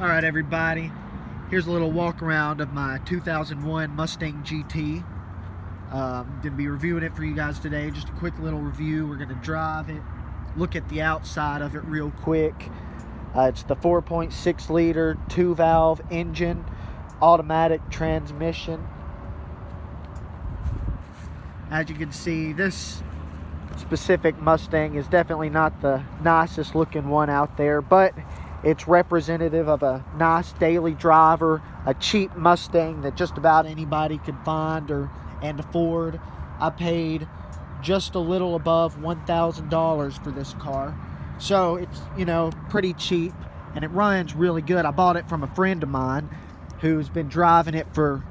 Alright everybody, here's a little walk around of my 2001 Mustang GT. I'm going to be reviewing it for you guys today. Just a quick little review. We're going to drive it, look at the outside of it real quick. It's the 4.6 liter 2-valve engine, automatic transmission. As you can see, this specific Mustang is definitely not the nicest looking one out there, but it's representative of a nice daily driver, a cheap Mustang that just about anybody could find and afford. I paid just a little above $1,000 for this car, so it's, you know, pretty cheap, and it runs really good. I bought it from a friend of mine who's been driving it for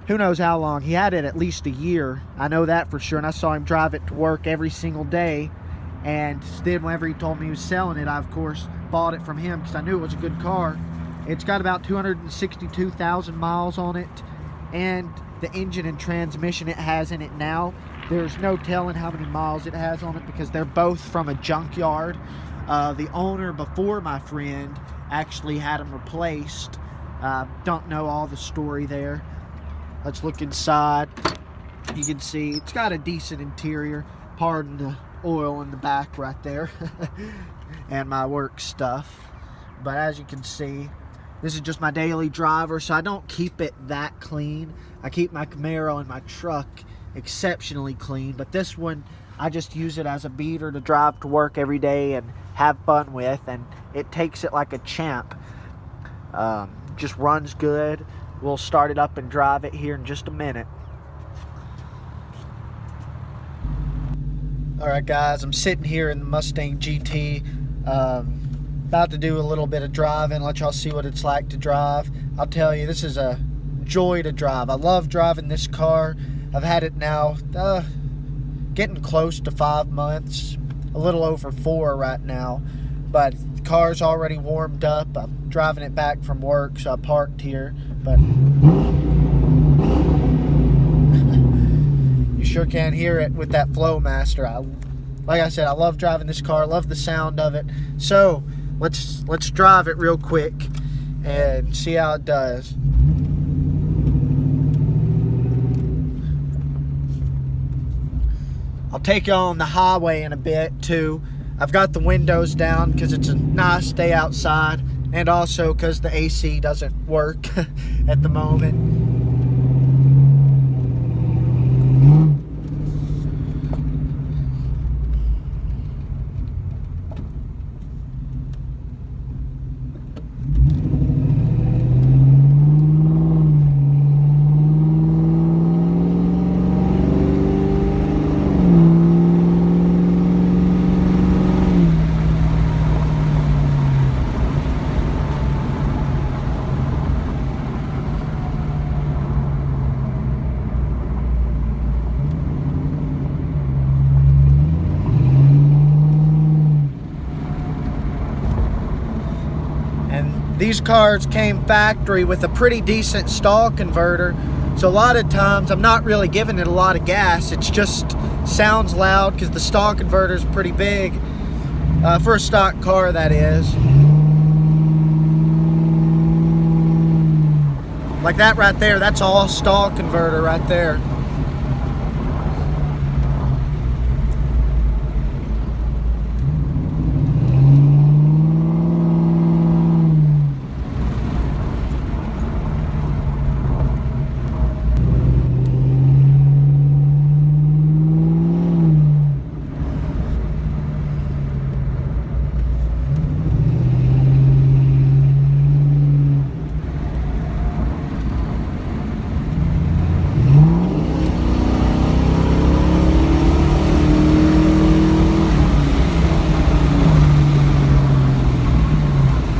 who knows how long. He had it at least a year, I know that for sure, and I saw him drive it to work every single day. And then whenever he told me he was selling it, I of course bought it from him because I knew it was a good car. It's got about 262,000 miles on it, and the engine and transmission it has in it now, there's no telling how many miles it has on it because they're both from a junkyard. The owner before my friend actually had them replaced. Don't know all the story there. Let's look inside. You can see it's got a decent interior. Pardon the oil in the back right there and my work stuff, but as you can see, this is just my daily driver, so I don't keep it that clean. I keep my Camaro and my truck exceptionally clean, but this one I just use it as a beater to drive to work every day and have fun with, and it takes it like a champ. Just runs good. We'll start it up and drive it here in just a minute. Alright guys, I'm sitting here in the Mustang GT, about to do a little bit of driving, let y'all see what it's like to drive. I'll tell you, this is a joy to drive. I love driving this car. I've had it now, getting close to 5 months, a little over 4 right now, but the car's already warmed up. I'm driving it back from work, so I parked here, but you sure can hear it with that Flowmaster. Like I said, I love driving this car, love the sound of it. So let's drive it real quick and see how it does. I'll take you on the highway in a bit too. I've got the windows down because it's a nice day outside, and also because the AC doesn't work at the moment. These cars came factory with a pretty decent stall converter, so a lot of times I'm not really giving it a lot of gas. It just sounds loud because the stall converter is pretty big, for a stock car that is. Like that right there, that's all stall converter right there.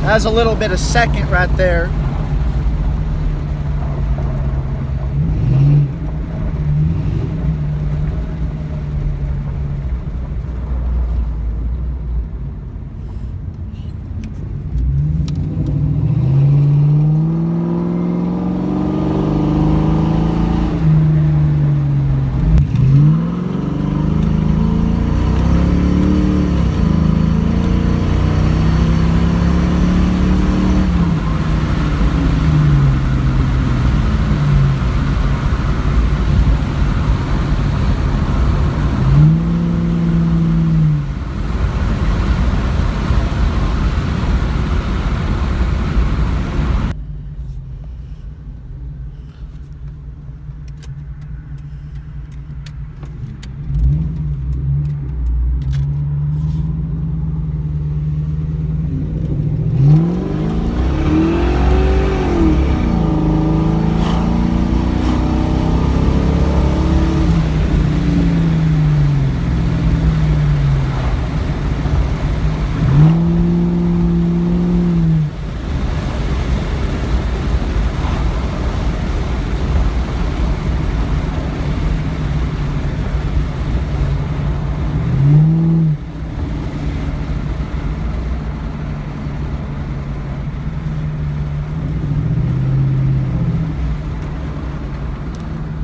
Has a little bit of second right there.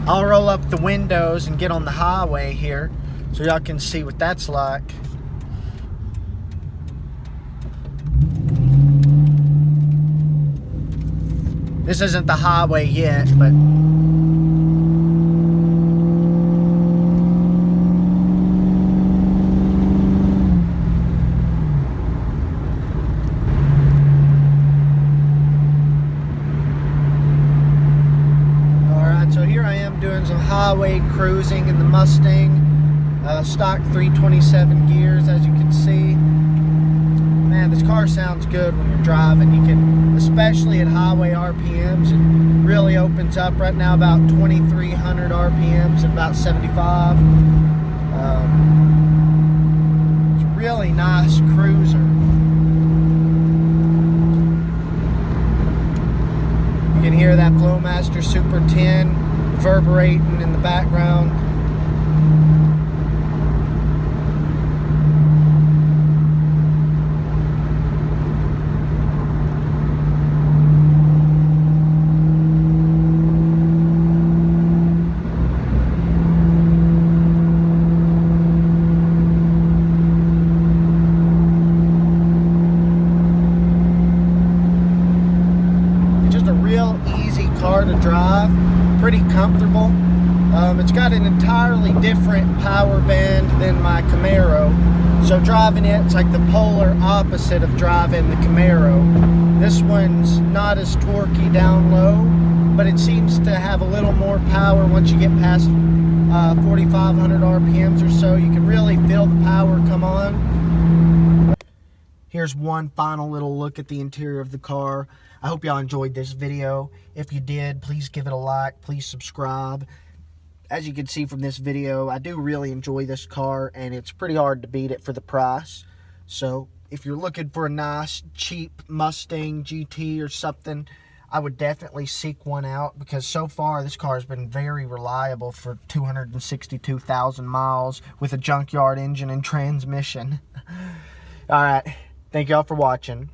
I'll roll up the windows and get on the highway here so y'all can see what that's like. This isn't the highway yet, but so here I am doing some highway cruising in the Mustang, stock 327 gears, as you can see. Man, this car sounds good when you're driving. You can, especially at highway RPMs, it really opens up. Right now about 2,300 RPMs at about 75. It's a really nice cruiser. You can hear that Flowmaster Super 10 reverberating in the background. Easy car to drive, pretty comfortable. It's got an entirely different power band than my Camaro, so driving it's like the polar opposite of driving the Camaro. This one's not as torquey down low, but it seems to have a little more power once you get past 4,500 RPMs or so. You can really feel the power come on. Here's one final little look at the interior of the car. I hope y'all enjoyed this video. If you did, please give it a like, please subscribe. As you can see from this video, I do really enjoy this car, and it's pretty hard to beat it for the price. So if you're looking for a nice, cheap Mustang GT or something, I would definitely seek one out, because so far this car has been very reliable for 262,000 miles with a junkyard engine and transmission. All right. Thank y'all for watching.